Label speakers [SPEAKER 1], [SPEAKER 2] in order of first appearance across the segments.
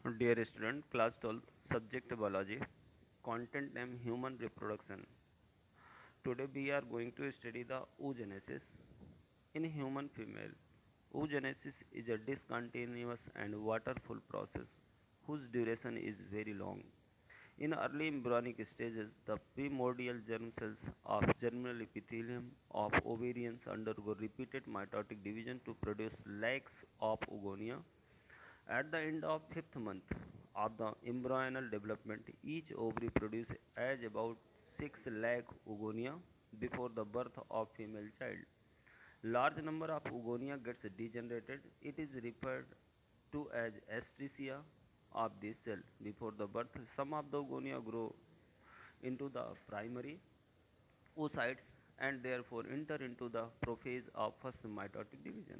[SPEAKER 1] Dear student, class 12, subject biology, content name human reproduction. Today we are going to study the oogenesis. In human female, oogenesis is a discontinuous and waterful process whose duration is very long. In early embryonic stages, the primordial germ cells of germinal epithelium of ovarians undergo repeated mitotic division to produce lakhs of oogonia. At the end of fifth month of the embryonal development, each ovary produces as about 6 lakh oogonia before the birth of female child. Large number of oogonia gets degenerated. It is referred to as astrasia of this cell. Before the birth, some of the oogonia grow into the primary oocytes and therefore enter into the prophase of first mitotic division.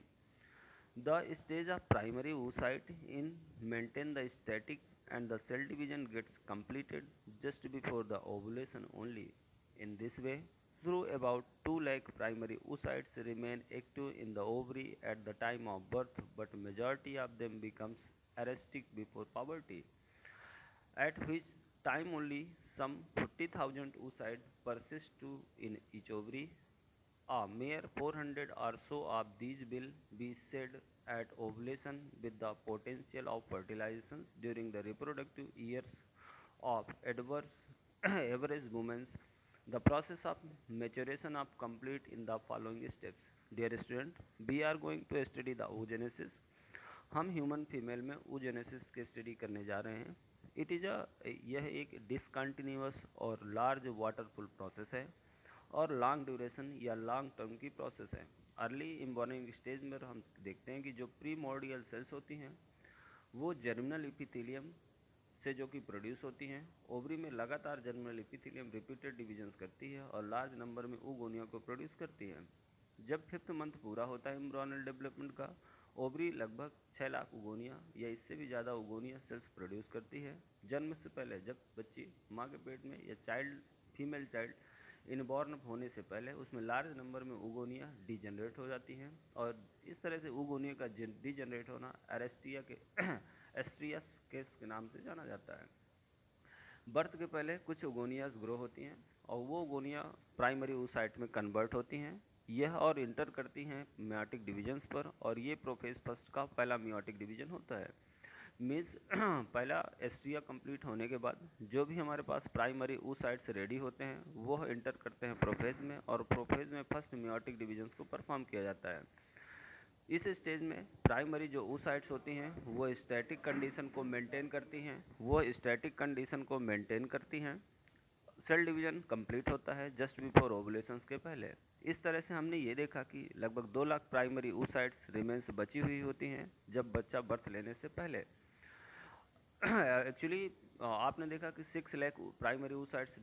[SPEAKER 1] The stage of primary oocyte in maintain the static and the cell division gets completed just before the ovulation only. In this way, through about 2 lakh primary oocytes remain active in the ovary at the time of birth, but majority of them becomes arrestic before puberty, at which time only some 40,000 oocytes persist to in each ovary. A mere 400 or so of these will be shed at ovulation with the potential of fertilizations during the reproductive years of adverse average women. The process of maturation of complete in the following steps. Dear student, we are going to study the oogenesis. हम human female में oogenesis के study करने जा रहे हैं. It is यह एक discontinuous और लार्ज वाटरफुल प्रोसेस है और लॉन्ग ड्यूरेशन या लॉन्ग टर्म की प्रोसेस है. अर्ली इम्बॉर्निंग स्टेज में हम देखते हैं कि जो प्रीमोर्डियल सेल्स होती हैं वो जर्मिनल इपिथेलियम से जो कि प्रोड्यूस होती हैं. ओवरी में लगातार जर्मिनल इपिथेलियम रिपीटेड डिविजन्स करती है और लार्ज नंबर में oogonia को प्रोड्यूस करती है. जब फिफ्थ मंथ पूरा होता है एम्ब्रियोनल डेवलपमेंट का, ओवरी लगभग 6 लाख oogonia या इससे भी ज़्यादा oogonia सेल्स प्रोड्यूस करती है. जन्म से पहले जब बच्ची माँ के पेट में या चाइल्ड फीमेल चाइल्ड इनबॉर्न होने से पहले उसमें लार्ज नंबर में oogonia डिजनरेट हो जाती हैं और इस तरह से oogonia का डिजनरेट होना एरेस्टिया के एस्ट्रियस केस के नाम से जाना जाता है. बर्थ के पहले कुछ ओगोनियाज ग्रो होती हैं और वो ओगोनिया प्राइमरी oocyte में कन्वर्ट होती हैं. यह और इंटर करती हैं मियोटिक डिविजन्स पर और ये प्रोफेज फर्स्ट का पहला मियोटिक डिवीजन होता है. मीन्स पहला एस्ट्रिया कंप्लीट होने के बाद जो भी हमारे पास प्राइमरी oocytes रेडी होते हैं वो इंटर करते हैं प्रोफेज में और प्रोफेज में फर्स्ट मियोटिक डिविजन्स को परफॉर्म किया जाता है. इस स्टेज में प्राइमरी जो oocytes होती हैं वो स्टैटिक कंडीशन को मेंटेन करती हैं सेल डिवीजन कंप्लीट होता है जस्ट बिफोर ओवुलेशंस के पहले. इस तरह से हमने ये देखा कि लगभग 2 लाख प्राइमरी oocytes रिमेन्स बची हुई होती हैं जब बच्चा बर्थ लेने से पहले. एक्चुअली आपने देखा कि 6 लाख प्राइमरी oocytes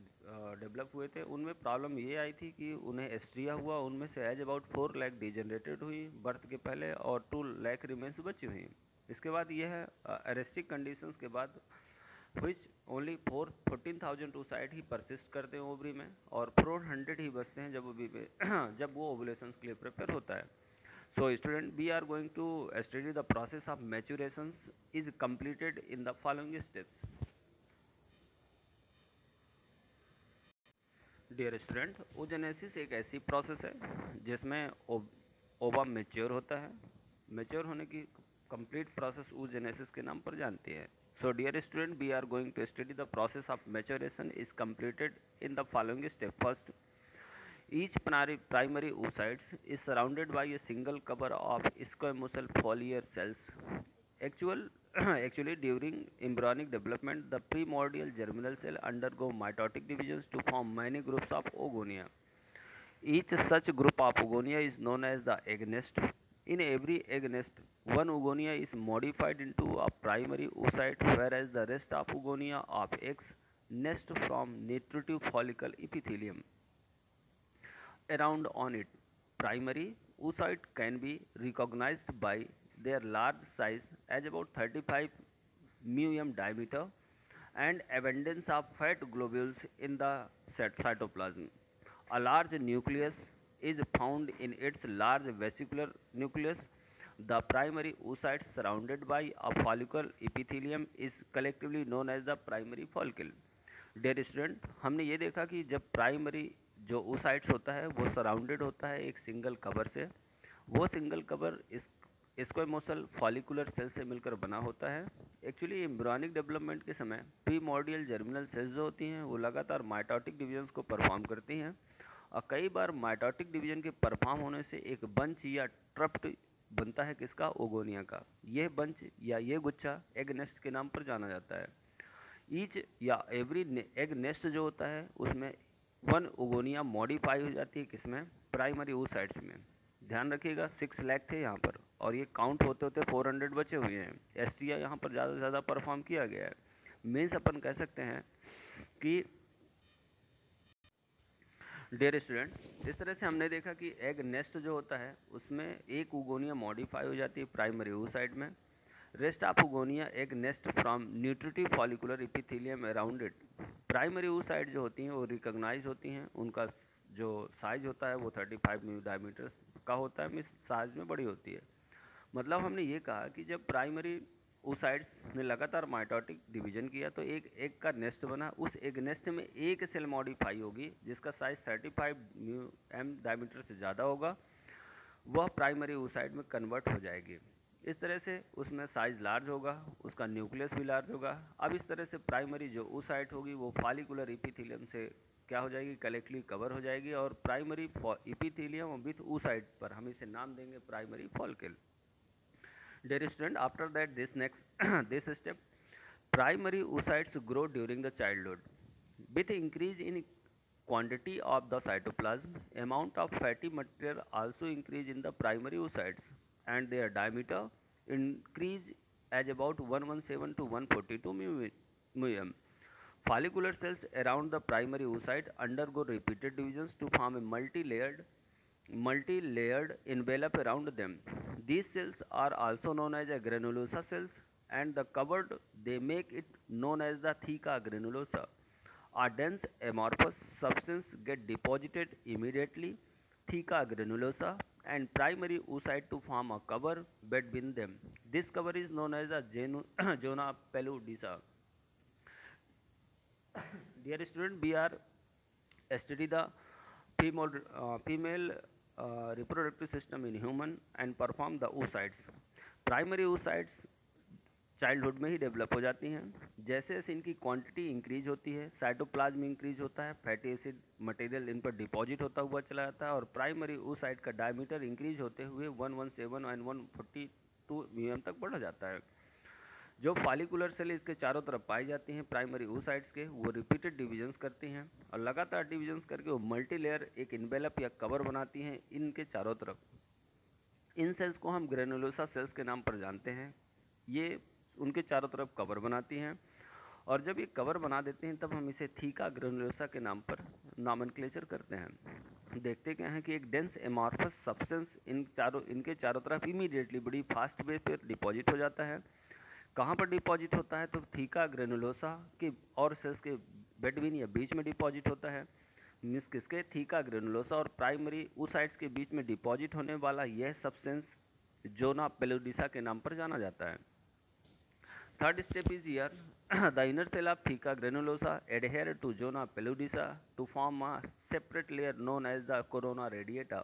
[SPEAKER 1] डेवलप हुए थे. उनमें प्रॉब्लम ये आई थी कि उन्हें एस्ट्रिया हुआ. उनमें से एज अबाउट 4 लाख डिजनरेटेड हुई बर्थ के पहले और 2 लाख रिमेन्स बची हुई. इसके बाद यह अरेस्टिक कंडीशंस के बाद which only 14,000 oocyte he persist करते हैं ओवरी में और 400 ही बचते हैं जब वो ओवुलेशंस के लिए प्रिपेयर होता है. So student, we are going to study the process of maturations is completed in the following steps. Dear student, oogenesis एक ऐसी प्रोसेस है जिसमें ओवा मेच्योर होता है. मेच्योर होने की कंप्लीट प्रोसेस oogenesis के नाम पर जानती है. So dear student, we are going to study the process of maturation is completed in the following step. First, each primary oocytes is surrounded by a single cover of squamosal foliar cells. Actually, during embryonic development, the primordial germinal cell undergo mitotic divisions to form many groups of oogonia. Each such group of oogonia is known as the egg nest. In every egg nest, one oogonia is modified into a primary oocyte, whereas the rest of oogonia of eggs nest from nutritive follicle epithelium around on it. Primary oocyte can be recognized by their large size as about 35 μm diameter and abundance of fat globules in the cytoplasm. A large nucleus is found in its large vesicular nucleus The primary oocytes surrounded by a follicular epithelium is collectively known as the primary follicle. Dear student, हमने ये देखा कि जब primary जो oocytes होता है वो surrounded होता है एक सिंगल कवर से, वो सिंगल कवर इस स्क्वेमोसल फॉलिकुलर सेल से मिलकर बना होता है। एक्चुअली एम्ब्रियोनिक डेवलपमेंट के समय प्रीमोर्डियल जर्मिनल सेल्स जो होती हैं वो लगातार माइटोटिक डिवीजन्स को परफॉर्म करती हैं, और कई बार माइटोटिक डिवीजन के परफॉर्म होने से एक बंच या ट्रप्ट बनता है किसका, ओगोनिया का। यह बंच या ये गुच्छा एग नेस्ट के नाम पर जाना जाता है। ईच या एवरी एग नेस्ट जो होता है उसमें वन ओगोनिया मॉडिफाई हो जाती है, किसमें, प्राइमरी oocytes में। ध्यान रखिएगा 6 लाख थे यहाँ पर, और ये काउंट होते होते 400 बचे हुए हैं। एसटीआई यहाँ पर ज़्यादा से ज़्यादा परफॉर्म किया गया है। मीन्स अपन कह सकते हैं कि डियर स्टूडेंट, इस तरह से हमने देखा कि एग नेस्ट जो होता है उसमें एक उगोनिया मॉडिफाई हो जाती है प्राइमरी oocyte में। Rest of उगोनिया egg nest from nutritive follicular epithelium around it. Primary oocyte जो होती हैं वो रिकॉग्नाइज होती हैं, उनका जो साइज होता है वो 35 मिमी डायमीटर का होता है, मीन्स साइज में बड़ी होती है। मतलब हमने ये कहा कि जब प्राइमरी oocytes ने लगातार माइटोटिक डिवीजन किया तो एक एग का नेस्ट बना, उस एग नेस्ट में एक सेल मॉडिफाई होगी जिसका साइज 35 mm डायमीटर से ज़्यादा होगा, वह प्राइमरी oocyte में कन्वर्ट हो जाएगी। इस तरह से उसमें साइज लार्ज होगा, उसका न्यूक्लियस भी लार्ज होगा। अब इस तरह से प्राइमरी जो oocyte होगी वो फॉलिकुलर इपिथेलियम से क्या हो जाएगी, कलेक्टली कवर हो जाएगी, और प्राइमरी इपिथेलियम विथ oocyte पर हम इसे नाम देंगे primary follicle. Dear student, after that this next this step, primary oocytes grow during the childhood. With increase in quantity of the cytoplasm, amount of fatty material also increase in the primary oocytes, and their diameter increase as about 117 to 142 mm. Follicular cells around the primary oocyte undergo repeated divisions to form a multi-layered envelope around them. These cells are also known as granulosa cells, and the covered they make it known as the theca granulosa. A dense amorphous substance get deposited immediately, theca granulosa, and primary oocyte to form a cover between them. This cover is known as the zona pellucida. Dear student, we are study the female reproductive system in human and perform the oocytes. Primary oocytes childhood में ही develop हो जाती हैं। जैसे जैसे इनकी quantity increase होती है, cytoplasm increase होता है, फैटी एसिड मटेरियल इन पर डिपॉजिट होता हुआ चला जाता है, और प्राइमरी oocyte का डायमीटर इंक्रीज होते हुए 117 एंड 142 mm तक बढ़ जाता है। जो फॉलिकुलर सेल इसके चारों तरफ पाई जाती हैं प्राइमरी oocytes के, वो रिपीटेड डिविजन्स करती हैं, और लगातार डिविजन्स करके वो मल्टी लेयर एक इन्वेलप या कवर बनाती हैं इनके चारों तरफ। इन सेल्स को हम ग्रेनुलोसा सेल्स के नाम पर जानते हैं। ये उनके चारों तरफ कवर बनाती हैं, और जब ये कवर बना देते हैं तब हम इसे थीका ग्रेनुलोसा के नाम पर नॉमेनक्लेचर करते हैं। देखते क्या है कि एक डेंस एमॉर्फस सब्सटेंस इनके चारों तरफ इमीडिएटली बड़ी फास्ट वे पर डिपॉजिट हो जाता है। कहाँ पर डिपॉजिट होता है, तो थीका ग्रेनुलोसा के और सेल्स के बिटवीन या बीच में डिपॉजिट होता है। मीन्स किसके, थीका ग्रेनुलोसा और प्राइमरी oocytes के बीच में डिपॉजिट होने वाला यह सब्सटेंस जोना पेलुडिसा के नाम पर जाना जाता है। Third step is here, the inner cell of theca granulosa adhere to zona pellucida to form a separate layer known as the corona radiata.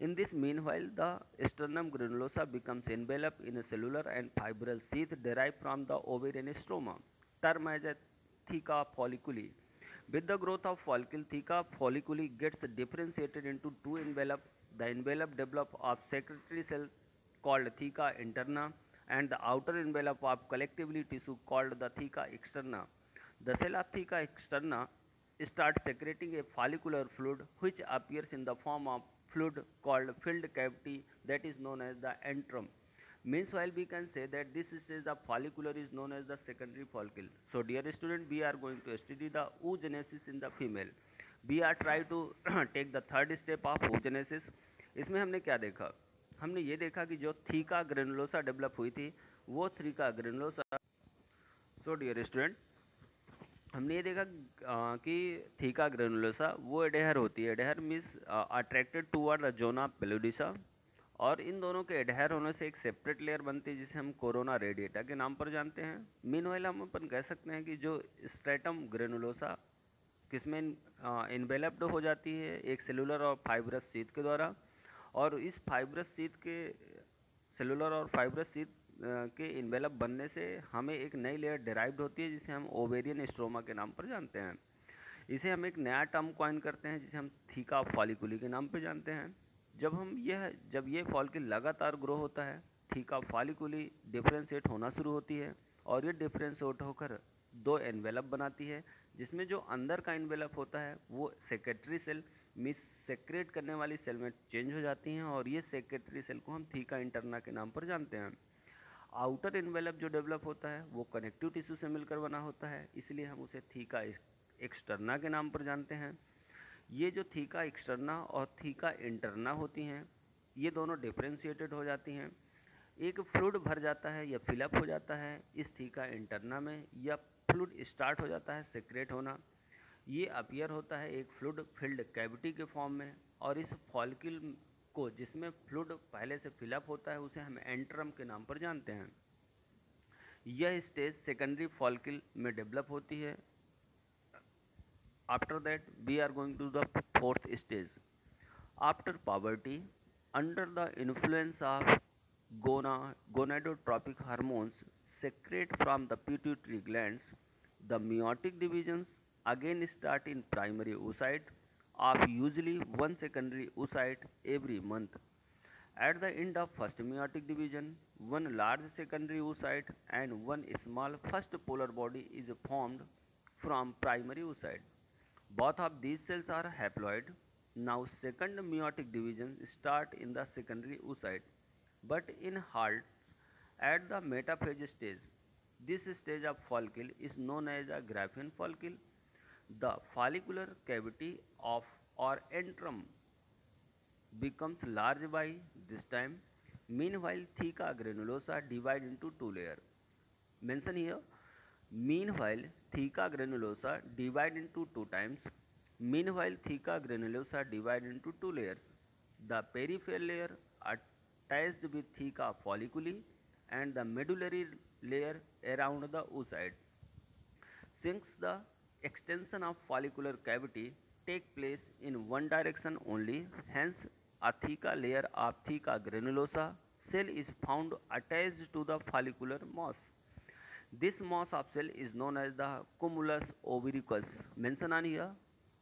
[SPEAKER 1] In this meanwhile, the sternum granulosa becomes enveloped in a cellular and fibrous sheath derived from the ovarian stroma, termed as a theca folliculi. With the growth of follicle, theca folliculi gets differentiated into two envelopes. The envelope develops of secretory cell called theca interna, and the outer envelope of collectively tissue called the theca externa. The cell of theca externa starts secreting a follicular fluid which appears in the form of fluid called filled cavity that is known as the antrum. Meanwhile, we can say that this stage of follicular is known as the secondary follicle. So dear student, we are going to study the oogenesis in the female. We are try to take the third step of oogenesis. इसमें हमने क्या देखा, हमने ये देखा कि जो theca granulosa develop हुई थी वो theca granulosa. So dear student, हमने ये देखा कि थीका ग्रेनुलोसा वो एडेहर होती है। Adhere means attracted toward the zona pellucida, और इन दोनों के एडहेयर होने से एक सेपरेट लेयर बनती है जिसे हम कोरोना रेडिएटा के नाम पर जानते हैं। मीनवाइल हम अपन कह सकते हैं कि जो स्ट्रेटम ग्रेनुलोसा किसमें इन्वेलप्ड हो जाती है एक सेलुलर और फाइब्रस शीथ के द्वारा, और इस फाइब्रस शीथ के सेलुलर और फाइब्रस शीथ के इन्वेलप बनने से हमें एक नई लेयर डिराइव्ड होती है जिसे हम ओवेरियन स्ट्रोमा के नाम पर जानते हैं। इसे हम एक नया टर्म कॉइन करते हैं जिसे हम थीका फॉलिकुली के नाम पर जानते हैं। जब ये फॉलिकल लगातार ग्रो होता है, थीका फॉलिकुली डिफरेंशिएट होना शुरू होती है और ये डिफरेंशिएट होकर दो एनवेलप बनाती है, जिसमें जो अंदर का एनवेलप होता है वो सेक्रेटरी सेल मिस सेक्रेट करने वाली सेल में चेंज हो जाती हैं और ये सेक्रेटरी सेल को हम थीका इंटरना के नाम पर जानते हैं। आउटर एनवेलप जो डेवलप होता है वो कनेक्टिव टिश्यू से मिलकर बना होता है, इसलिए हम उसे थीका एक्सटर्ना के नाम पर जानते हैं। ये जो थीका एक्सटर्ना और थीका इंटरना होती हैं, ये दोनों डिफरेंशिएटेड हो जाती हैं। एक फ्लूइड भर जाता है या फिलअप हो जाता है इस थीका इंटरना में, या फ्लूइड स्टार्ट हो जाता है सेक्रेट होना। ये अपीयर होता है एक फ्लूइड फिल्ड कैविटी के फॉर्म में, और इस फॉलिकल को जिसमें फ्लूइड पहले से फिलअप होता है उसे हम एंट्रम के नाम पर जानते हैं। यह स्टेज सेकेंडरी फॉलिकल में डेवलप होती है। After that, we are going to the fourth stage. After puberty, under the influence of gonadotropic hormones secreted from the pituitary glands, the meiotic divisions again start in primary oocyte of usually one secondary oocyte every month. At the end of first meiotic division, one large secondary oocyte and one small first polar body is formed from primary oocyte. Both of these cells are haploid. Now second meiotic division start in the secondary oocyte, but in halts at the metaphase stage. This stage of follicle is known as a Graafian follicle. The follicular cavity of or antrum becomes large by this time. Meanwhile, theca granulosa divide into two layers. Mention here. Meanwhile, theca granulosa divide into two times. Meanwhile, theca granulosa divide into two layers. The peripheral layer attached with theca folliculi and the medullary layer around the oocyte. Since the extension of follicular cavity take place in one direction only, hence a theca layer of theca granulosa cell is found attached to the follicular mass. This mass of cell is known as the cumulus oviricus. Mention on here.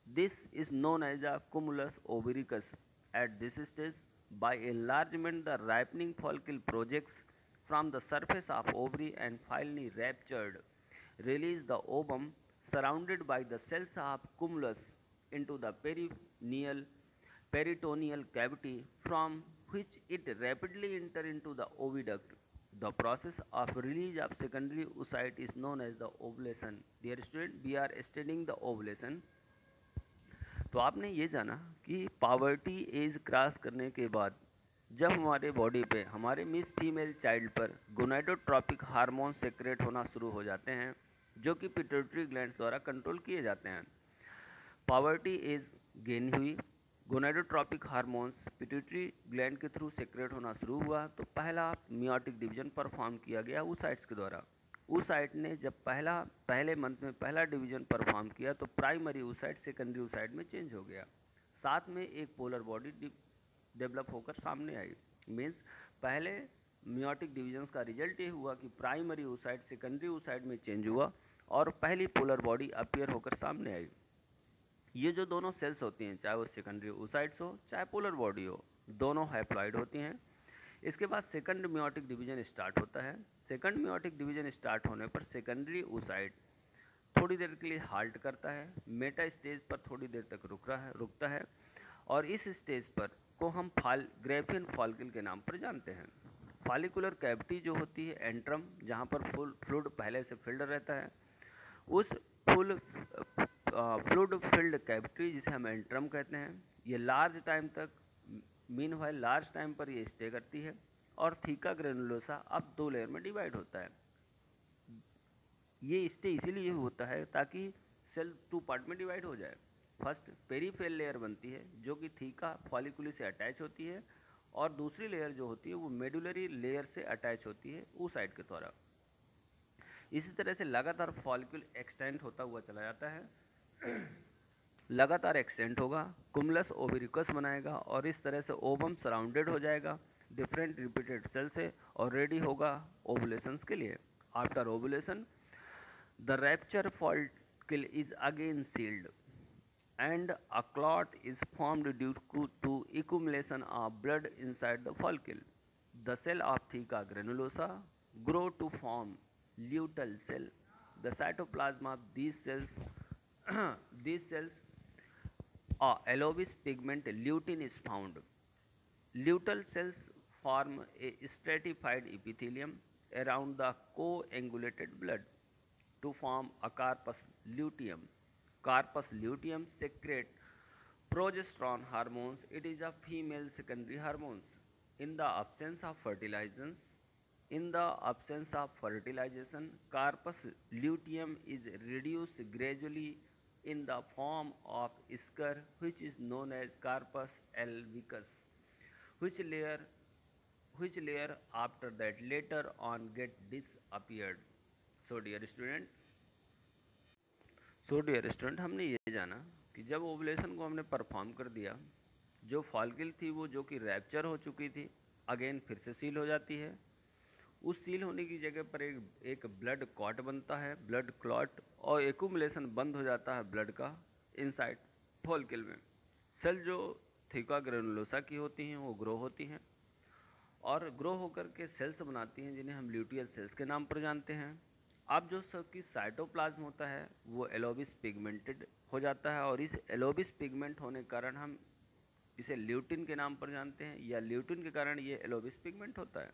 [SPEAKER 1] This is known as the cumulus oviricus. At this stage, by enlargement, the ripening follicle projects from the surface of ovary and finally ruptured, release the ovum surrounded by the cells of cumulus into the peritoneal cavity, from which it rapidly enter into the oviduct. The process of release of secondary oocyte is known as the ovulation. Dear student, we are studying the ovulation. तो आपने ये जाना कि poverty as cross करने के बाद जब हमारे बॉडी पे हमारे मिस फीमेल चाइल्ड पर गोनाडोट्रोपिक हार्मोन सेक्रेट होना शुरू हो जाते हैं, जो कि पिट्यूटरी ग्लैंड्स द्वारा कंट्रोल किए जाते हैं। पावर्टी एज गेन हुई, गोनाडोट्रोपिक हार्मोन्स पिट्यूटरी ग्लैंड के थ्रू सेक्रेट होना शुरू हुआ, तो पहला मियोटिक डिवीजन परफॉर्म किया गया oocytes के द्वारा। oocyte ने जब पहले मंथ में पहला डिवीजन परफॉर्म किया तो प्राइमरी oocyte सेकेंडरी oocyte में चेंज हो गया। साथ में एक पोलर बॉडी डेवलप होकर सामने आई। मीन्स पहले मियोटिक डिवीजन्स का रिजल्ट ये हुआ कि प्राइमरी oocyte सेकेंडरी oocyte में चेंज हुआ और पहली पोलर बॉडी अपीयर होकर सामने आई। ये जो दोनों सेल्स होती हैं, चाहे वो सेकेंडरी oocytes हो चाहे पोलर बॉडी हो, दोनों हैप्लॉइड होती हैं। इसके बाद सेकंड मियोटिक डिवीजन स्टार्ट होता है। सेकंड मियोटिक डिवीजन स्टार्ट होने पर सेकेंडरी oocyte थोड़ी देर के लिए हाल्ट करता है, मेटा स्टेज पर थोड़ी देर तक रुकता है और इस स्टेज पर को हम ग्राफियन फॉलिकल के नाम पर जानते हैं। फॉलिकुलर कैविटी जो होती है एंट्रम, जहाँ पर फ्लूइड पहले से फिल्ड रहता है, उस फ्लूइड फिल्ड कैविटी जिसे हम एंट्रम कहते हैं, ये लार्ज टाइम तक मीनवाइल लार्ज टाइम पर ये स्टे करती है और थीका ग्रेनुलोसा अब दो लेयर में डिवाइड होता है। ये स्टे इसीलिए होता है ताकि सेल टू पार्ट में डिवाइड हो जाए। फर्स्ट पेरीफेरल लेयर बनती है जो कि थीका फॉलिकुली से अटैच होती है और दूसरी लेयर जो होती है वो मेडुलरी लेयर से अटैच होती है oocyte के द्वारा। इसी तरह से लगातार फॉलिक्यूल एक्सटेंड होता हुआ चला जाता है, लगातार एक्सटेंड होगा, कुमुलस ओविरिकस बनाएगा और इस तरह से ओवम सराउंडेड हो जाएगा डिफरेंट रिपीटेड सेल से और रेडी होगा ओवुलेशंस के लिए। After ovulation the rapture follicle is again sealed and a clot is formed due to accumulation of blood inside the follicle. The cell of theca granulosa grow to form luteal cell. The cytoplasm of these cells these cells a allovis pigment lutein is found. Luteal cells form a stratified epithelium around the coagulated blood to form a corpus luteum. Corpus luteum secrete progesterone hormones. It is a female secondary hormones. In the absence of fertilization, corpus luteum is reduced gradually in the form of scur, which is known as corpus albicus, which layer which layer after that later on get disappeared. So dear student हमने ये जाना कि जब ovulation को हमने perform कर दिया, जो फॉलिकल थी वो जो कि रैप्चर हो चुकी थी अगेन फिर से सील हो जाती है। उस सील होने की जगह पर एक ब्लड क्लॉट बनता है, ब्लड क्लॉट, और एक्यूमुलेशन बंद हो जाता है ब्लड का इनसाइड फॉलिकल में। सेल जो थीका ग्रेनुलोसा की होती हैं वो ग्रो होती हैं और ग्रो होकर के सेल्स बनाती हैं जिन्हें हम ल्यूटियल सेल्स के नाम पर जानते हैं। अब जो सबकी साइटोप्लाज्म होता है वो एलोबिस पिगमेंटेड हो जाता है और इस एलोबिस पिगमेंट होने के कारण हम इसे ल्यूटिन के नाम पर जानते हैं, या ल्यूटिन के कारण ये एलोबिस पिगमेंट होता है।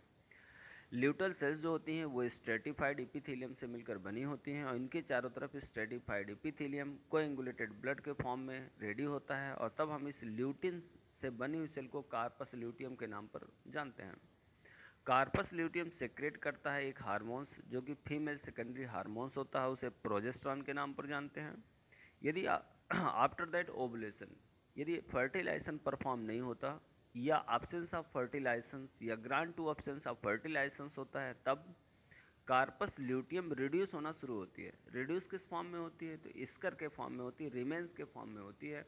[SPEAKER 1] ल्यूटल सेल्स जो होती हैं वो स्ट्रेटिफाइड इपिथेलियम से मिलकर बनी होती हैं और इनके चारों तरफ स्ट्रेटिफाइड इपिथेलियम कोएगुलेटेड ब्लड के फॉर्म में रेडी होता है और तब हम इस ल्यूटिन से बनी हुई सेल को कार्पस ल्यूटियम के नाम पर जानते हैं। कार्पस ल्यूटियम सेक्रेट करता है एक हार्मोन्स जो कि फीमेल सेकेंडरी हार्मोन्स होता है, उसे प्रोजेस्टेरॉन के नाम पर जानते हैं। यदि आफ्टर दैट ओवुलेशन यदि फर्टिलाइजेशन परफॉर्म नहीं होता या एब्सेंस ऑफ फर्टिलाइजेशन या grant to absence of fertilization होता है, तब कार्पस ल्यूटियम रिड्यूस होना शुरू होती है। रिड्यूस किस फॉर्म में होती है? तो स्कर के फॉर्म में होती है, रिमेंस के फॉर्म में होती है।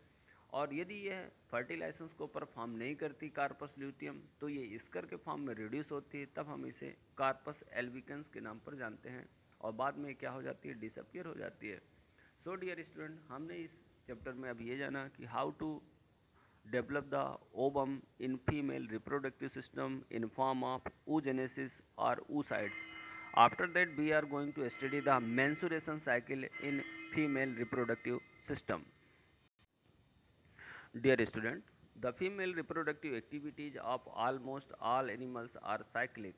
[SPEAKER 1] और यदि यह फर्टिलाइजेशन को परफॉर्म नहीं करती कार्पस ल्यूटियम तो ये स्कर के फॉर्म में रिड्यूस होती है, तब हम इसे कार्पस एल्बिकन्स के नाम पर जानते हैं और बाद में क्या हो जाती है? डिसअपियर हो जाती है। सो डियर स्टूडेंट, हमने इस चैप्टर में अब ये जाना कि how to develop the ovum in female reproductive system in form of oogenesis or oocytes. After that we are going to study the menstruation cycle in female reproductive system. Dear student, the female reproductive activities of almost all animals are cyclic.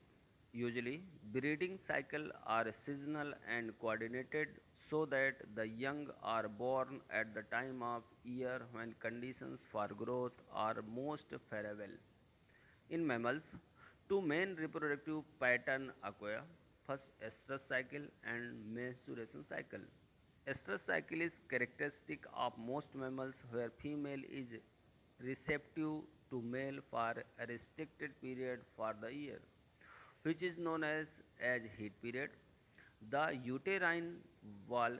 [SPEAKER 1] Usually, breeding cycles are seasonal and coordinated so that the young are born at the time of year when conditions for growth are most favorable. In mammals, two main reproductive patterns occur: first, estrus cycle and menstruation cycle. Estrus cycle is characteristic of most mammals where female is receptive to male for a restricted period for the year, which is known as heat period. The uterine wall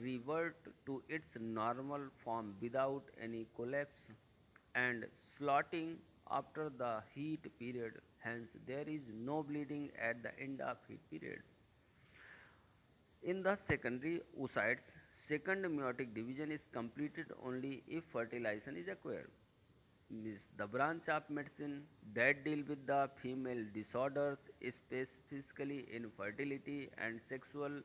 [SPEAKER 1] revert to its normal form without any collapse and slotting after the heat period. Hence, there is no bleeding at the end of heat period. In the secondary oocytes, second meiotic division is completed only if fertilization is acquired. Means the branch of medicine that deal with the female disorders, specifically infertility and sexual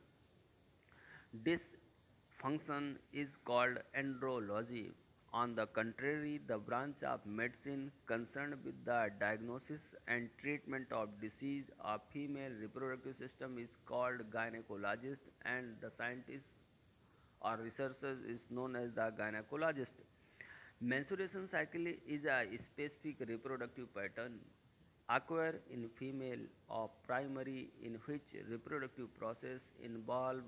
[SPEAKER 1] dysfunction, is called andrology. On the contrary, the branch of medicine concerned with the diagnosis and treatment of disease of female reproductive system is called gynecologist, and the scientist or researcher is known as the gynecologist. Menstruation cycle is a specific reproductive pattern occur in female of primary in which reproductive process involve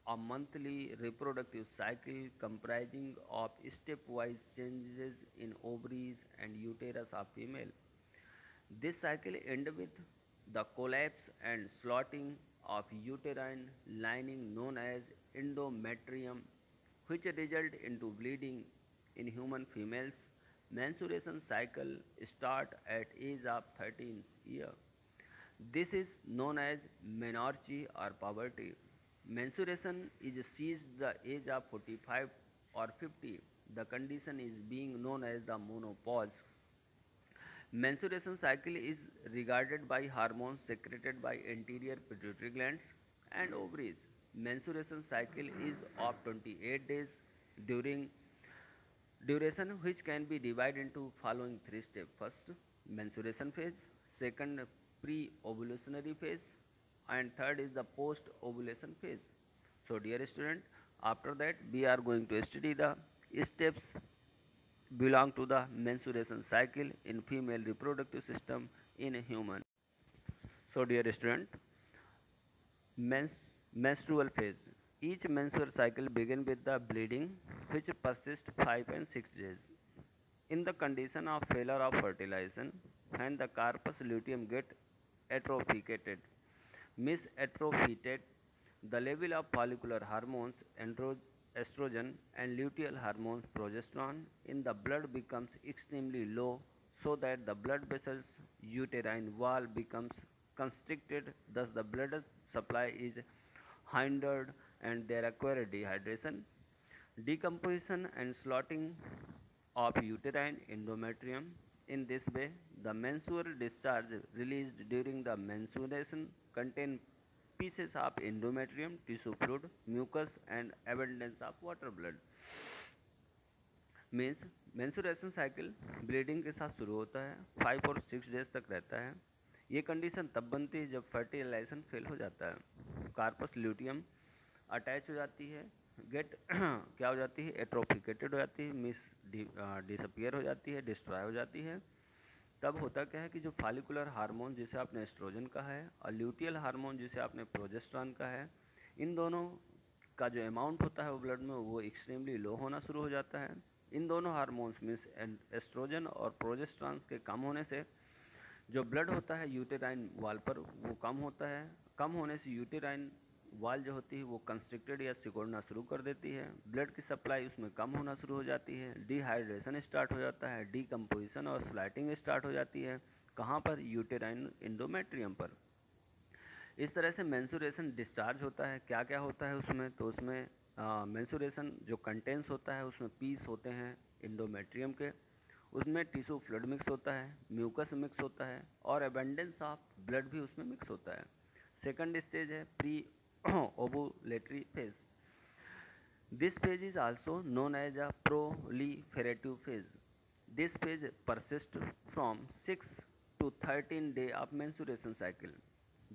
[SPEAKER 1] a monthly reproductive cycle comprising of stepwise changes in ovaries and uterus of female. This cycle ends with the collapse and slotting of uterine lining known as endometrium, which result into bleeding in human females. Menstruation cycle start at age of 13th year. This is known as menarche or puberty. Menstruation is ceased the age of 45 or 50. The condition is being known as the menopause. Menstruation cycle is regarded by hormones secreted by anterior pituitary glands and ovaries. Menstruation cycle is of 28 days during duration, which can be divided into following three steps. First, menstruation phase. Second, pre-ovulationary phase. And third is the post-ovulation phase. So dear student, after that we are going to study the steps belong to the menstruation cycle in female reproductive system in a human. So dear student, menstrual phase. Each menstrual cycle begins with the bleeding, which persists 5 and 6 days. In the condition of failure of fertilization, when the corpus luteum get atrophicated, misatrophiated, the level of follicular hormones, estrogen and luteal hormones, progesterone, in the blood becomes extremely low, so that the blood vessels uterine wall becomes constricted, thus the blood supply is hindered and they require dehydration. Decomposition and slotting of uterine endometrium. In this way, the menstrual discharge released during the menstruation contain pieces of endometrium, tissue fluid, mucus and abundance of water blood. Means menstruation cycle bleeding के साथ शुरू होता है, 5 और 6 days तक रहता है. ये कंडीशन तब बनती है जब फर्टिलाइजेशन फेल हो जाता है, कार्पस ल्यूटियम अटैच हो जाती है, गेट क्या हो जाती है, एट्रोफिकेटेड हो जाती है, डिसअपियर हो जाती है, डिस्ट्रॉय हो जाती है. तब होता क्या है कि जो फॉलिकुलर हार्मोन जिसे आपने एस्ट्रोजन कहा है और ल्यूटियल हार्मोन जिसे आपने प्रोजेस्टेरॉन कहा है, इन दोनों का जो अमाउंट होता है वो ब्लड में वो एक्सट्रीमली लो होना शुरू हो जाता है. इन दोनों हार्मोन्स मीन्स एस्ट्रोजन और प्रोजेस्टेरॉन के कम होने से जो ब्लड होता है यूटेराइन वाल पर वो कम होता है. कम होने से यूटेराइन वाल जो होती है वो कंस्ट्रिक्टेड या सिकुड़ना शुरू कर देती है, ब्लड की सप्लाई उसमें कम होना शुरू हो जाती है, डिहाइड्रेशन स्टार्ट हो जाता है, डीकम्पोजिशन और स्लाइटिंग स्टार्ट हो जाती है. कहाँ पर, यूटेराइन एंडोमेट्रियम पर. इस तरह से मेंस्ट्रुएशन डिस्चार्ज होता है. क्या क्या होता है उसमें, तो उसमें मेंस्ट्रुएशन जो कंटेंट्स होता है उसमें पीस होते हैं एंडोमेट्रियम के, उसमें टिश्यू फ्लूइड मिक्स होता है, म्यूकस मिक्स होता है और एबंडेंस ऑफ ब्लड भी उसमें मिक्स होता है. सेकंड स्टेज है pre ovulatory phase. This phase is also known as a proliferative phase. This phase persists from 6 to 13 days of menstruation cycle.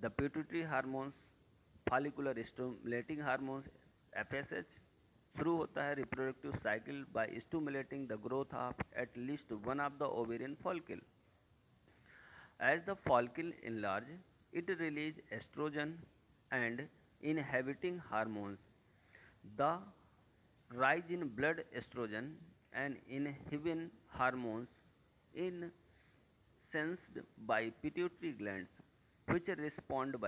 [SPEAKER 1] The pituitary hormones, follicular stimulating hormones FSH शुरू होता है reproductive cycle by stimulating the growth of at least one of the ovarian follicle. As the follicle enlarges, it releases estrogen and inhibiting hormones. The rise in blood estrogen and inhibiting hormones is sensed by pituitary glands, which respond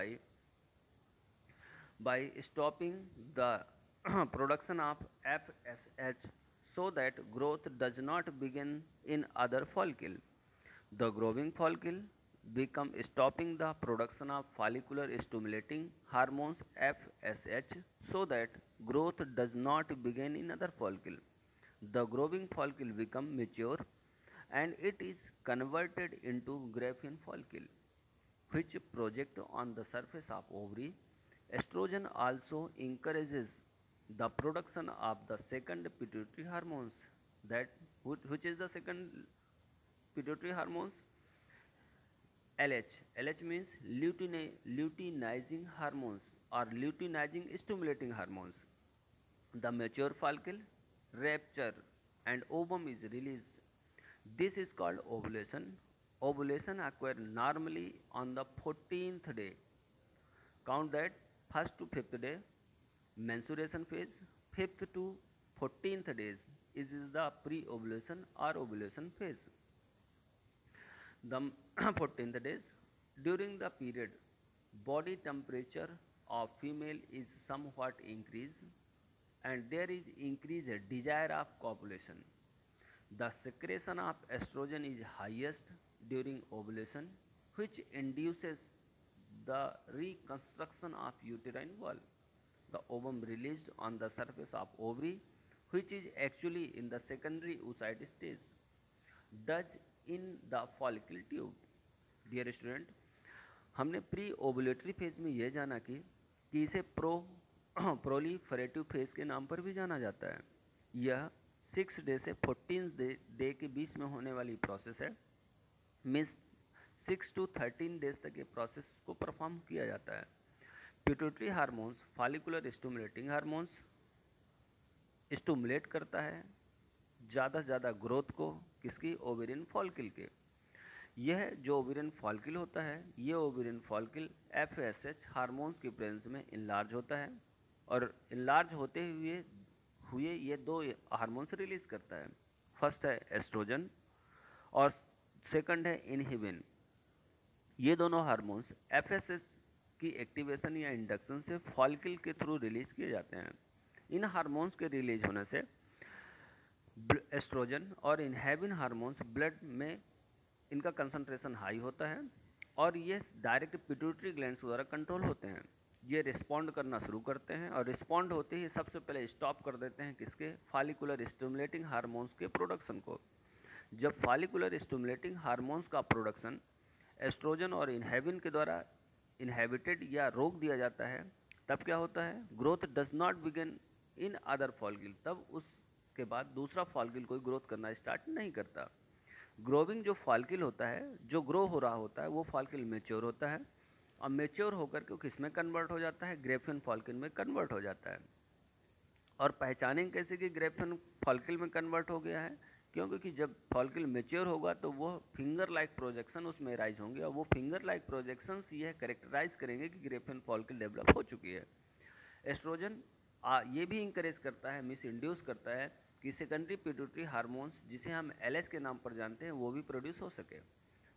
[SPEAKER 1] by stopping the production of FSH so that growth does not begin in other follicle. The growing follicle become stopping the production of follicular stimulating hormones FSH so that growth does not begin in other follicle. The growing follicle become mature and it is converted into Graafian follicle, which project on the surface of ovary. Estrogen also encourages the production of the second pituitary hormones, that which is the second pituitary hormones, LH. LH means luteinizing hormones or luteinizing stimulating hormones. The mature follicle rupture and ovum is released. This is called ovulation. Ovulation occurs normally on the 14th day. Count that, first to 5th day menstruation phase, 5th to 14th days is the pre-ovulation or ovulation phase. the 14th days. During the period, body temperature of female is somewhat increased and there is increased desire of copulation. The secretion of estrogen is highest during ovulation, which induces the reconstruction of uterine wall. The ovum released on the surface of ovary, which is actually in the secondary oocyte stage, does in the follicle tube. Dear student, हमने pre ovulatory phase में यह जाना कि इसे proliferative phase के नाम पर भी जाना जाता है। यह 6 डे से 14 डे के बीच में होने वाली प्रोसेस है। मीन्स 6 to 13 डेज तक ये प्रोसेस को परफॉर्म किया जाता है। Pituitary hormones follicular stimulating hormones stimulate करता है ज़्यादा से ज़्यादा ग्रोथ को, किसकी? ओवेरियन फॉलिकल के। यह जो ओवेरियन फॉलिकल होता है, ये ओवेरियन फॉलिकल FSH हार्मोन्स की प्रेजेंस में इनलार्ज होता है और इनलार्ज होते हुए ये दो हार्मोन्स रिलीज करता है। फर्स्ट है एस्ट्रोजन और सेकंड है इनहिबिन। ये दोनों हार्मोन्स FSH की एक्टिवेशन या इंडक्शन से फॉलिकल के थ्रू रिलीज किए जाते हैं। इन हार्मोन्स के रिलीज होने से एस्ट्रोजन और इनहिबिन हार्मोन्स ब्लड में इनका कंसंट्रेशन हाई होता है और ये डायरेक्ट पिट्यूटरी ग्लैंड्स द्वारा कंट्रोल होते हैं। ये रिस्पॉन्ड करना शुरू करते हैं और रिस्पॉन्ड होते ही सबसे पहले स्टॉप कर देते हैं किसके? फॉलिकुलर स्टिमुलेटिंग हार्मोन्स के प्रोडक्शन को। जब फॉलिकुलर स्टिमुलेटिंग हार्मोन्स का प्रोडक्शन एस्ट्रोजन और इनहिबिन के द्वारा इनहिबिटेड या रोक दिया जाता है, तब क्या होता है? Growth does not begin in other follicle. तब उसके बाद दूसरा फॉलिकल कोई ग्रोथ करना स्टार्ट नहीं करता। ग्रोविंग जो फॉलिकल होता है, जो ग्रो हो रहा होता है, वो फॉलिकल मेच्योर होता है और मेच्योर होकर के किस में कन्वर्ट हो जाता है? ग्रेफियन फॉलिकल में कन्वर्ट हो जाता है। और पहचानेंगे कैसे कि ग्रेफियन फॉलिकल में कन्वर्ट हो गया है? क्योंकि जब फॉलिकल मेच्योर होगा तो वो फिंगर लाइक प्रोजेक्शन उसमें राइज होंगे और वो फिंगर लाइक प्रोजेक्शंस यह करेक्टराइज करेंगे कि ग्रेफियन फॉलिकल डेवलप हो चुकी है। एस्ट्रोजन ये भी इंकरेज करता है, मिस इंड्यूस करता है कि सेकेंडरी पिट्यूटरी हार्मोन्स, जिसे हम LH के नाम पर जानते हैं, वो भी प्रोड्यूस हो सके।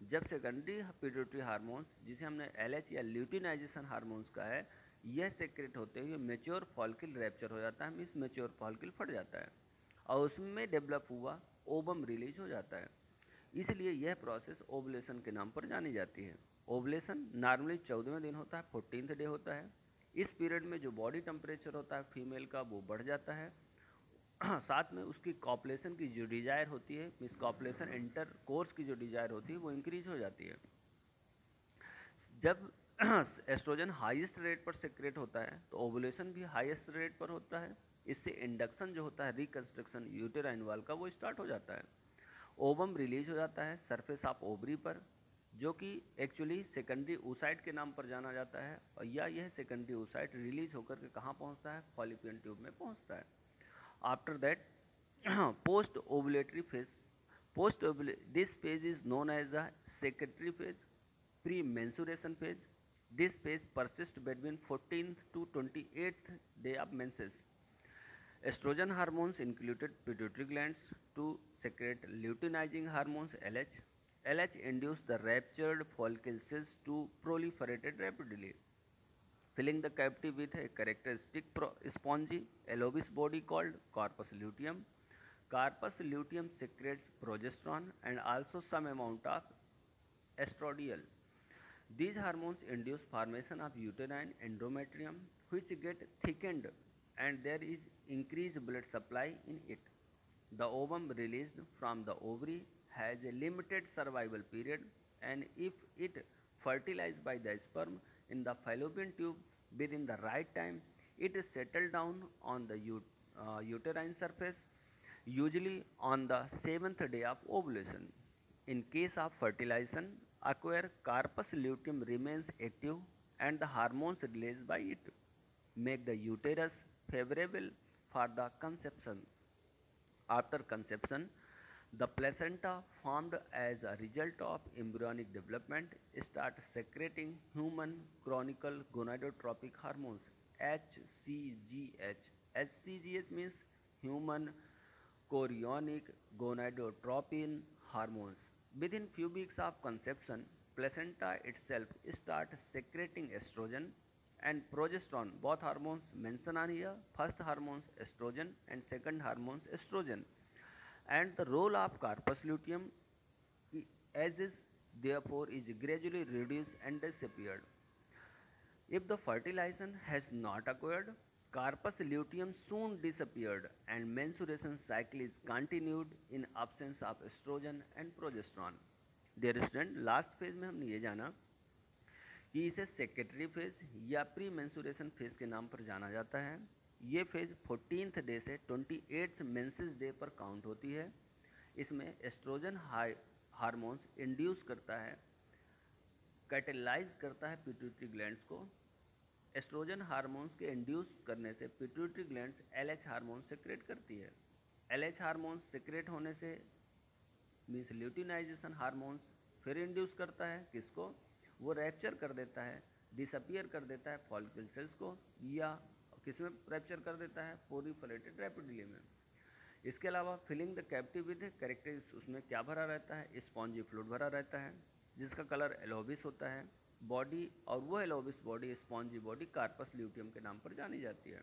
[SPEAKER 1] जब सेकेंडरी पिट्यूटरी हार्मोन्स, जिसे हमने LH या ल्यूटिनाइजेशन हार्मोन्स का है, यह सेक्रेट होते हुए मेच्योर फॉलिकल रैप्चर हो जाता है, मीन्स मेच्योर फॉलिकल फट जाता है और उसमें डेवलप हुआ ओवम रिलीज हो जाता है। इसलिए यह प्रोसेस ओवुलेशन के नाम पर जानी जाती है। ओवुलेशन नॉर्मली 14वें दिन होता है, 14th डे होता है। इस पीरियड में जो बॉडी टेम्परेचर होता है फीमेल का, वो बढ़ जाता है। साथ में उसकी कॉपुलेशन की जो डिजायर होती है, मीन्स कॉपुलेशन इंटर कोर्स की जो डिजायर होती है, वो इंक्रीज हो जाती है। जब एस्ट्रोजन हाईएस्ट रेट पर सेक्रेट होता है तो ओवुलेशन भी हाईएस्ट रेट पर होता है। इससे इंडक्शन जो होता है, रिकंस्ट्रक्शन यूटेराइन वॉल का, वो स्टार्ट हो जाता है। ओवम रिलीज हो जाता है सरफेस ऑफ ओवरी पर, जो कि एक्चुअली सेकेंडरी oocyte के नाम पर जाना जाता है, और यह सेकेंडरी oocyte रिलीज होकर के कहाँ पहुँचता है? फॉलिपियन ट्यूब में पहुँचता है। After that post ovulatory phase, this phase is known as the secretory phase, pre-menstruation phase. This phase persists between 14th to 28th day of menses. Estrogen hormones included pituitary glands to secrete luteinizing hormones LH. LH induce the ruptured follicle cells to proliferate rapidly, filling the cavity with a characteristic spongy alveolus body called corpus luteum. Corpus luteum secretes progesterone and also some amount of estradiol. These hormones induce formation of uterine endometrium, which get thickened and there is increased blood supply in it. The ovum released from the ovary has a limited survival period, and if it fertilized by the sperm in the fallopian tube within the right time, it is settled down on the uterine surface, usually on the 7th day of ovulation. In case of fertilization, acquire corpus luteum remains active and the hormones released by it make the uterus favorable for the conception. After conception, the placenta formed as a result of embryonic development starts secreting human chronicle gonadotropic hormones HCGH. HCGH means human chorionic gonadotropin hormones. Within few weeks of conception, placenta itself start secreting estrogen and progesterone, both hormones mentioned on here. First hormones estrogen and second hormones estrogen. And the role of corpus luteum as is therefore is gradually reduced and disappeared. If the fertilization has not occurred, corpus luteum soon disappeared and menstruation cycle is continued in absence of estrogen and progesterone. Dear student, last phase में हमने ये जाना कि इसे secretory phase या pre menstruation phase के नाम पर जाना जाता है। ये फेज 14th डे से 28th मेंसेस डे पर काउंट होती है। इसमें एस्ट्रोजन हार्मोन्स इंड्यूस करता है, कैटेलाइज करता है पिट्यूटरी ग्लैंड्स को। एस्ट्रोजन हार्मोन्स के इंड्यूस करने से pituitary glands LH hormone secret करती है। एलएच हार्मोन सेक्रेट होने से मीन्स ल्यूटिनाइजेशन हार्मोन्स फिर इंड्यूस करता है किसको, वो रैप्चर कर देता है, डिसअपियर कर देता है फॉलिकल सेल्स को, या किस में रैप्चर कर देता है, प्रोलिफरेटेड रैपिडली में। इसके अलावा filling the cavity with characteristics, उसमें क्या भरा रहता है, स्पॉन्जी फ्लूइड भरा रहता है जिसका कलर एलोबिस होता है। बॉडी और वो एलोबिस body, spongy body corpus luteum के नाम पर जानी जाती है।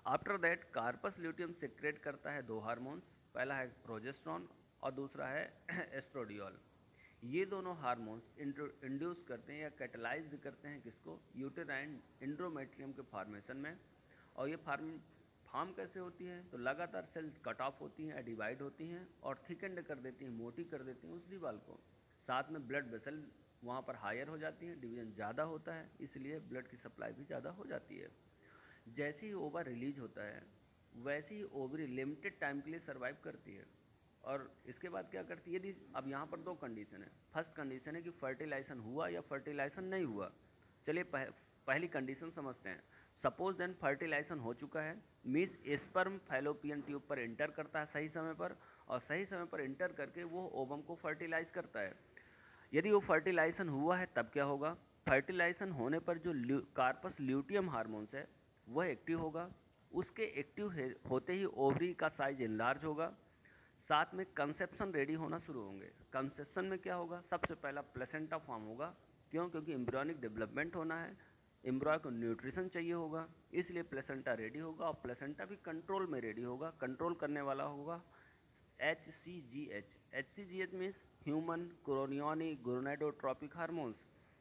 [SPEAKER 1] After that corpus luteum secrete करता है दो हार्मोन्स, पहला है प्रोजेस्टेरॉन और दूसरा है एस्ट्रोडियोल। ये दोनों हार्मोन्स इंड्यूस करते हैं या कैटलाइज करते हैं किसको, यूटेराइन एंडोमेट्रियम के फॉर्मेशन में। और ये फॉर्म कैसे होती है, तो लगातार सेल्स कट ऑफ होती हैं, डिवाइड होती हैं और थिकेंड कर देती हैं, मोटी कर देती हैं उस दीवार को। साथ में ब्लड वेसल वहाँ पर हायर हो जाती हैं, डिवीजन ज़्यादा होता है, इसलिए ब्लड की सप्लाई भी ज़्यादा हो जाती है। जैसे ही ओवा रिलीज होता है वैसे ही ओवरी लिमिटेड टाइम के लिए सर्वाइव करती है। और इसके बाद क्या करती है, यदि अब यहाँ पर दो कंडीशन है। फर्स्ट कंडीशन है कि फर्टिलाइजेशन हुआ या फर्टिलाइजेशन नहीं हुआ। चलिए पहली कंडीशन समझते हैं। सपोज देन फर्टिलाइजेशन हो चुका है, मीन्स स्पर्म फैलोपियन ट्यूब पर इंटर करता है सही समय पर, और सही समय पर इंटर करके वो ओवम को फर्टिलाइज करता है। यदि वो फर्टिलाइजेशन हुआ है तब क्या होगा, फर्टिलाइजेशन होने पर जो कार्पस ल्यूटियम हार्मोन्स है वह एक्टिव होगा। उसके एक्टिव होते ही ओवरी का साइज इनलार्ज होगा, साथ में कंसेप्शन रेडी होना शुरू होंगे। कंसेप्शन में क्या होगा, सबसे पहला प्लेसेंटा फॉर्म होगा। क्यों, क्योंकि एम्ब्रियोनिक डेवलपमेंट होना है, एम्ब्रियो को न्यूट्रिशन चाहिए होगा, इसलिए प्लेसेंटा रेडी होगा। और प्लेसेंटा भी कंट्रोल में रेडी होगा। कंट्रोल करने वाला होगा HCGH। HCGH means human chorionic gonadotropic hormones.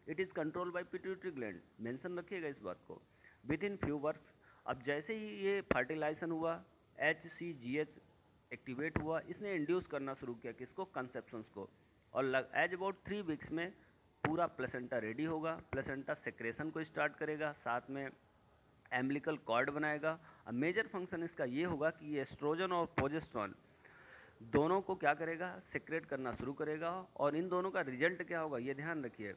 [SPEAKER 1] It is control by pituitary gland, mention रखिएगा इस बात को। विद इन फ्यू वर्स, अब जैसे ही ये फर्टिलाइजेशन हुआ HCGH एक्टिवेट हुआ, इसने इंड्यूस करना शुरू किया किसको, कंसेप्शंस को। और एज अबाउट 3 वीक्स में पूरा प्लेसेंटा रेडी होगा। प्लेसेंटा सेक्रेशन को स्टार्ट करेगा, साथ में एम्बिलिकल कॉर्ड बनाएगा। अब मेजर फंक्शन इसका ये होगा कि ये एस्ट्रोजन और प्रोजेस्टेरॉन दोनों को क्या करेगा, सेक्रेट करना शुरू करेगा। और इन दोनों का रिजल्ट क्या होगा, ये ध्यान रखिए।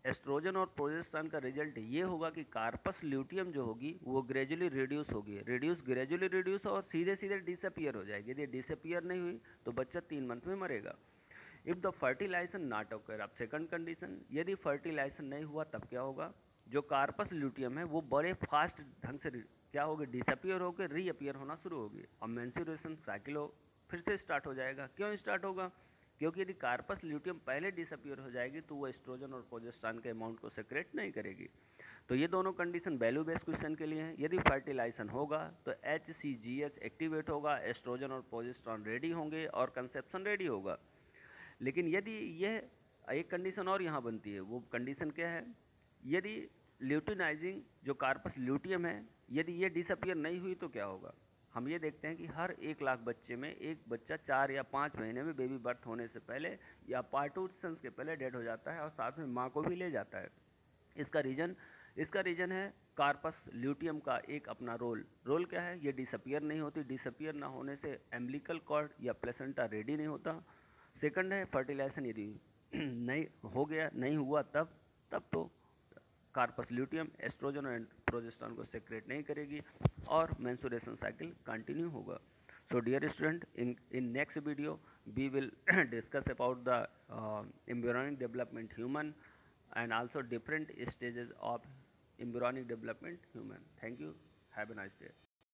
[SPEAKER 1] एस्ट्रोजन और प्रोजेस्टेरॉन का रिजल्ट ये होगा कि कार्पस ल्यूटियम जो होगी वो ग्रेजुअली रिड्यूस होगी, ग्रेजुअली रिड्यूस और सीधे सीधे डिसअपियर हो जाएगी। यदि डिसअपियर नहीं हुई तो बच्चा 3 मंथ में मरेगा। If the fertilization not occur, अब सेकंड कंडीशन, यदि फर्टिलाइजेशन नहीं हुआ तब क्या होगा, जो कार्पस ल्यूटियम है वो बड़े फास्ट ढंग से क्या होगी, डिसअपियर होकर रीअपियर होना शुरू होगी। और मेंस्ट्रुएशन साइकिल फिर से स्टार्ट हो जाएगा। क्यों स्टार्ट होगा, क्योंकि यदि कार्पस ल्यूटियम पहले डिसअपियर हो जाएगी तो वो एस्ट्रोजन और प्रोजेस्टेरॉन के अमाउंट को सेक्रेट नहीं करेगी। तो ये दोनों कंडीशन वैल्यू बेस्ड क्वेश्चन के लिए हैं। यदि फर्टिलाइजेशन होगा तो HCGH एक्टिवेट होगा, एस्ट्रोजन और प्रोजेस्टेरॉन रेडी होंगे और कंसेप्शन रेडी होगा। लेकिन यदि यह एक कंडीशन और यहाँ बनती है, वो कंडीशन क्या है, यदि ल्यूटिनाइजिंग जो कार्पस ल्यूटियम है यदि ये डिसअपियर नहीं हुई तो क्या होगा। हम ये देखते हैं कि हर 1 लाख बच्चे में एक बच्चा 4 या 5 महीने में बेबी बर्थ होने से पहले या पार्टूशंस के पहले डेड हो जाता है और साथ में माँ को भी ले जाता है। इसका रीजन है कार्पस ल्यूटियम का एक अपना रोल क्या है, ये डिसअपियर नहीं होती। डिसअपियर ना होने से एम्बिलिकल कॉर्ड या प्लेसेंटा रेडी नहीं होता। सेकंड है फर्टिलाइजेशन यदि नहीं हो गया, नहीं हुआ तब तो कार्पस ल्यूटियम एस्ट्रोजन और प्रोजेस्टेरॉन को सेक्रेट नहीं करेगी और मेंस्ट्रुएशन साइकिल कंटिन्यू होगा। So dear student, in next video we will discuss about the embryonic development human and also different stages of embryonic development human. Thank you. Have a nice day.